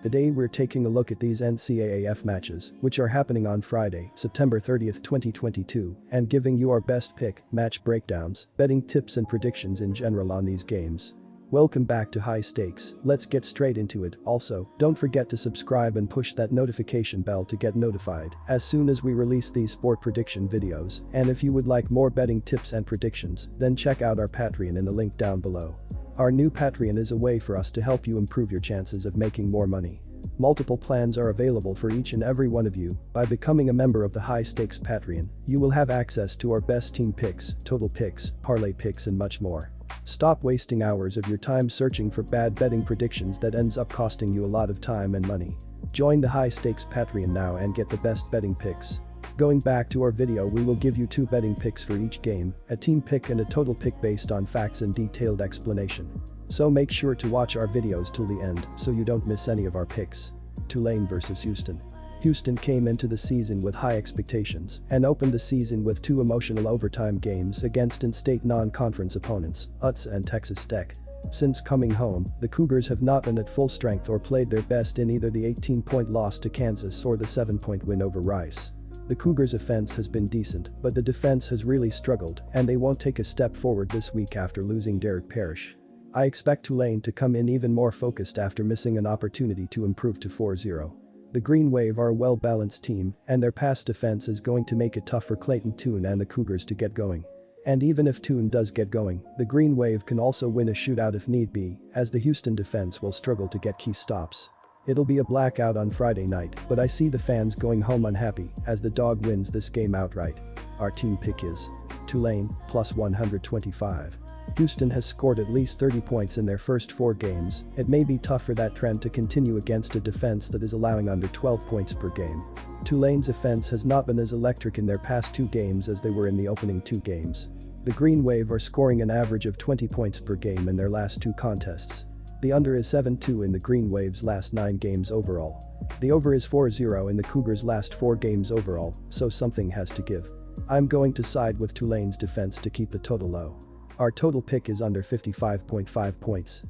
Today we're taking a look at these NCAAF matches, which are happening on Friday, September 30th, 2022, and giving you our best pick, match breakdowns, betting tips and predictions in general on these games. Welcome back to High Stakes, let's get straight into it. Also, don't forget to subscribe and push that notification bell to get notified as soon as we release these sport prediction videos, and if you would like more betting tips and predictions, then check out our Patreon in the link down below. Our new Patreon is a way for us to help you improve your chances of making more money. Multiple plans are available for each and every one of you. By becoming a member of the High Stakes Patreon, you will have access to our best team picks, total picks, parlay picks and much more. Stop wasting hours of your time searching for bad betting predictions that ends up costing you a lot of time and money. Join the High Stakes Patreon now and get the best betting picks. Going back to our video, we will give you 2 betting picks for each game, a team pick and a total pick based on facts and detailed explanation. So make sure to watch our videos till the end so you don't miss any of our picks. Tulane vs Houston. Houston came into the season with high expectations and opened the season with 2 emotional overtime games against in-state non-conference opponents, UTSA and Texas Tech. Since coming home, the Cougars have not been at full strength or played their best in either the 18-point loss to Kansas or the 7-point win over Rice. The Cougars' offense has been decent, but the defense has really struggled and they won't take a step forward this week after losing Derek Parrish. I expect Tulane to come in even more focused after missing an opportunity to improve to 4-0. The Green Wave are a well-balanced team, and their pass defense is going to make it tough for Clayton Tune and the Cougars to get going. And even if Tune does get going, the Green Wave can also win a shootout if need be, as the Houston defense will struggle to get key stops. It'll be a blackout on Friday night, but I see the fans going home unhappy as the dog wins this game outright. Our team pick is Tulane, plus 125. Houston has scored at least 30 points in their first 4 games. It may be tough for that trend to continue against a defense that is allowing under 12 points per game. Tulane's offense has not been as electric in their past 2 games as they were in the opening 2 games. The Green Wave are scoring an average of 20 points per game in their last 2 contests. The under is 7-2 in the Green Wave's last 9 games overall. The over is 4-0 in the Cougars' last 4 games overall, so something has to give. I'm going to side with Tulane's defense to keep the total low. Our total pick is under 55.5 points.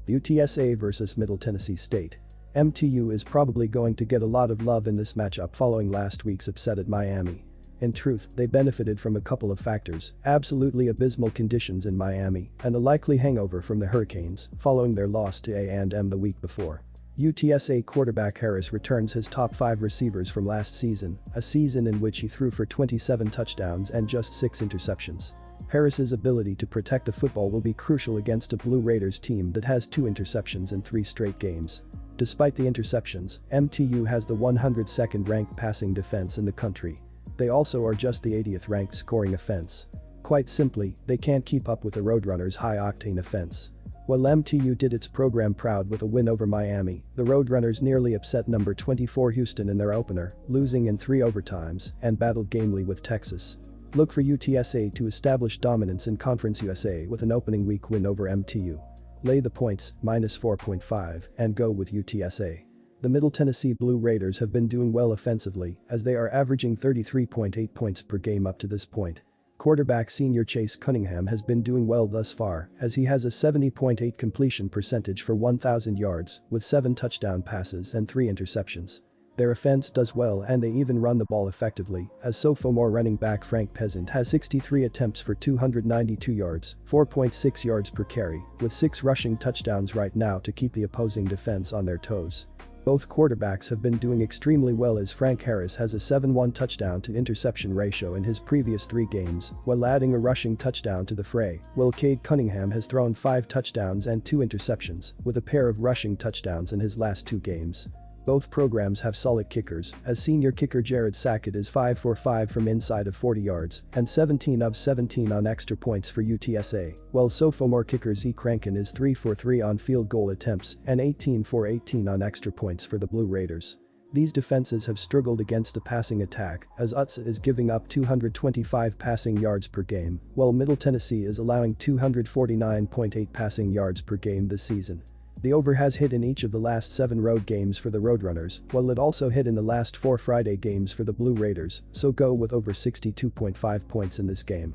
UTSA vs Middle Tennessee State. MTU is probably going to get a lot of love in this matchup following last week's upset at Miami. In truth, they benefited from a couple of factors: absolutely abysmal conditions in Miami and a likely hangover from the Hurricanes following their loss to A&M the week before. UTSA quarterback Harris returns his top 5 receivers from last season, a season in which he threw for 27 touchdowns and just 6 interceptions. Harris's ability to protect the football will be crucial against a Blue Raiders team that has 2 interceptions in 3 straight games. Despite the interceptions, MTU has the 102nd ranked passing defense in the country. They also are just the 80th ranked scoring offense. Quite simply, they can't keep up with the Roadrunners' high-octane offense. While MTU did its program proud with a win over Miami, the Roadrunners nearly upset number 24 Houston in their opener, losing in 3 overtimes, and battled gamely with Texas. Look for UTSA to establish dominance in Conference USA with an opening week win over MTU. Lay the points, minus 4.5, and go with UTSA. The Middle Tennessee Blue Raiders have been doing well offensively as they are averaging 33.8 points per game up to this point. Quarterback senior Chase Cunningham has been doing well thus far as he has a 70.8 completion percentage for 1,000 yards with 7 touchdown passes and 3 interceptions. Their offense does well and they even run the ball effectively, as sophomore running back Frank Peasant has 63 attempts for 292 yards, 4.6 yards per carry, with 6 rushing touchdowns right now to keep the opposing defense on their toes. Both quarterbacks have been doing extremely well as Frank Harris has a 7-1 touchdown to interception ratio in his previous 3 games, while adding a rushing touchdown to the fray, while Cade Cunningham has thrown 5 touchdowns and 2 interceptions, with a pair of rushing touchdowns in his last 2 games. Both programs have solid kickers, as senior kicker Jared Sackett is 5 for 5 from inside of 40 yards and 17 of 17 on extra points for UTSA, while sophomore kicker Zeke Rankin is 3 for 3 on field goal attempts and 18 for 18 on extra points for the Blue Raiders. These defenses have struggled against the passing attack as UTSA is giving up 225 passing yards per game, while Middle Tennessee is allowing 249.8 passing yards per game this season. The over has hit in each of the last 7 road games for the Roadrunners, while it also hit in the last 4 Friday games for the Blue Raiders, so go with over 62.5 points in this game.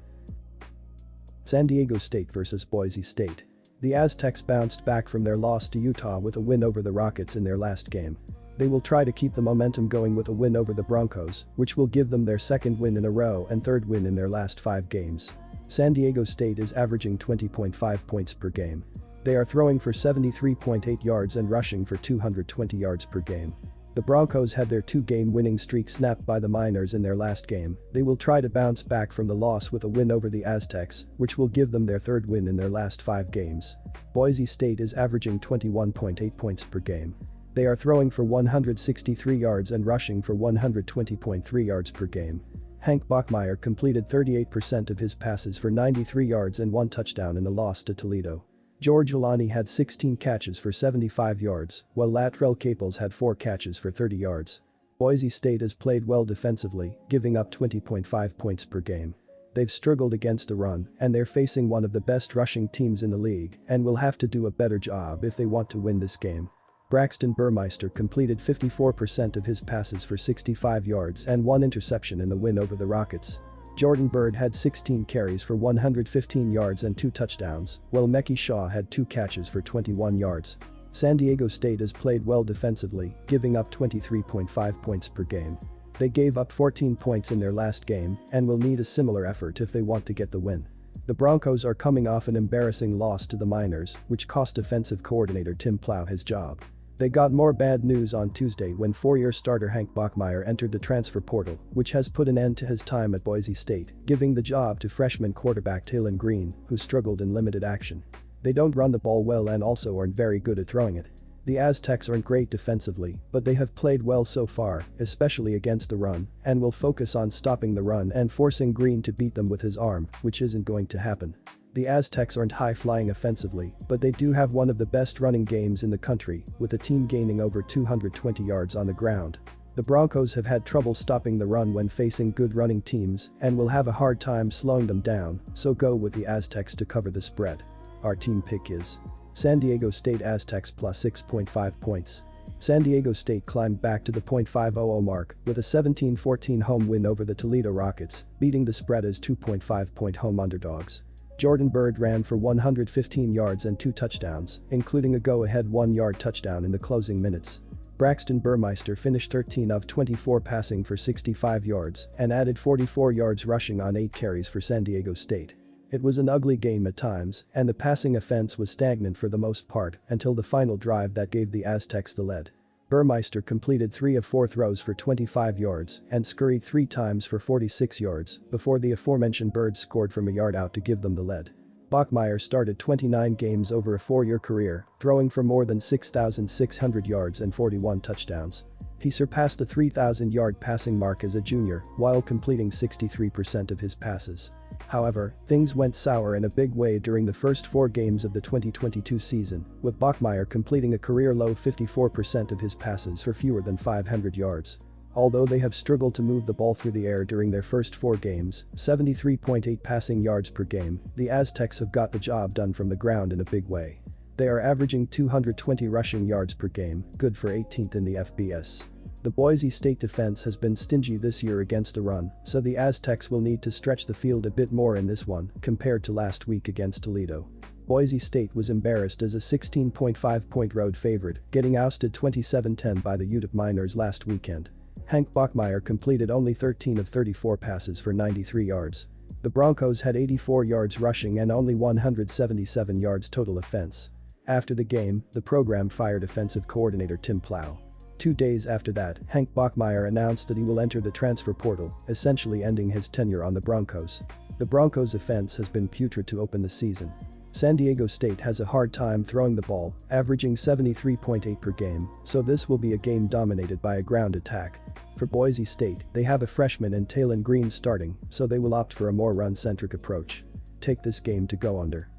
San Diego State vs Boise State. The Aztecs bounced back from their loss to Utah with a win over the Rockets in their last game. They will try to keep the momentum going with a win over the Broncos, which will give them their second win in a row and third win in their last 5 games. San Diego State is averaging 20.5 points per game. They are throwing for 73.8 yards and rushing for 220 yards per game. The Broncos had their 2-game winning streak snapped by the Miners in their last game. They will try to bounce back from the loss with a win over the Aztecs, which will give them their third win in their last 5 games. Boise State is averaging 21.8 points per game. They are throwing for 163 yards and rushing for 120.3 yards per game. Hank Bachmeier completed 38% of his passes for 93 yards and 1 touchdown in the loss to Toledo. George Alani had 16 catches for 75 yards, while Latrell Caples had 4 catches for 30 yards. Boise State has played well defensively, giving up 20.5 points per game. They've struggled against the run, and they're facing one of the best rushing teams in the league and will have to do a better job if they want to win this game. Braxton Burmeister completed 54% of his passes for 65 yards and 1 interception in the win over the Rockets. Jordan Byrd had 16 carries for 115 yards and 2 touchdowns, while Mekhi Shaw had 2 catches for 21 yards. San Diego State has played well defensively, giving up 23.5 points per game. They gave up 14 points in their last game and will need a similar effort if they want to get the win. The Broncos are coming off an embarrassing loss to the Miners, which cost offensive coordinator Tim Plough his job. They got more bad news on Tuesday when 4-year starter Hank Bachmeier entered the transfer portal, which has put an end to his time at Boise State, giving the job to freshman quarterback Taylen Green, who struggled in limited action. They don't run the ball well and also aren't very good at throwing it. The Aztecs aren't great defensively, but they have played well so far, especially against the run, and will focus on stopping the run and forcing Green to beat them with his arm, which isn't going to happen. The Aztecs aren't high-flying offensively, but they do have one of the best running games in the country, with a team gaining over 220 yards on the ground. The Broncos have had trouble stopping the run when facing good running teams and will have a hard time slowing them down, so go with the Aztecs to cover the spread. Our team pick is San Diego State Aztecs plus 6.5 points. San Diego State climbed back to the .500 mark with a 17-14 home win over the Toledo Rockets, beating the spread as 2.5-point home underdogs. Jordan Byrd ran for 115 yards and 2 touchdowns, including a go-ahead 1-yard touchdown in the closing minutes. Braxton Burmeister finished 13 of 24 passing for 65 yards and added 44 yards rushing on 8 carries for San Diego State. It was an ugly game at times, and the passing offense was stagnant for the most part until the final drive that gave the Aztecs the lead. Burmeister completed 3 of 4 throws for 25 yards and scurried 3 times for 46 yards before the aforementioned Byrd scored from a yard out to give them the lead. Bachmeier started 29 games over a 4-year career, throwing for more than 6,600 yards and 41 touchdowns. He surpassed the 3,000-yard passing mark as a junior while completing 63% of his passes. However, things went sour in a big way during the first 4 games of the 2022 season, with Bachmeier completing a career-low 54% of his passes for fewer than 500 yards. Although they have struggled to move the ball through the air during their first 4 games, 73.8 passing yards per game, the Aztecs have got the job done from the ground in a big way. They are averaging 220 rushing yards per game, good for 18th in the FBS. The Boise State defense has been stingy this year against the run, so the Aztecs will need to stretch the field a bit more in this one compared to last week against Toledo. Boise State was embarrassed as a 16.5-point road favorite, getting ousted 27-10 by the UTEP Miners last weekend. Hank Bachmeier completed only 13 of 34 passes for 93 yards. The Broncos had 84 yards rushing and only 177 yards total offense. After the game, the program fired offensive coordinator Tim Plough. 2 days after that, Hank Bachmeier announced that he will enter the transfer portal, essentially ending his tenure on the Broncos. The Broncos' offense has been putrid to open the season. San Diego State has a hard time throwing the ball, averaging 73.8 per game, so this will be a game dominated by a ground attack. For Boise State, they have a freshman in Taylen Green starting, so they will opt for a more run-centric approach. Take this game to go under.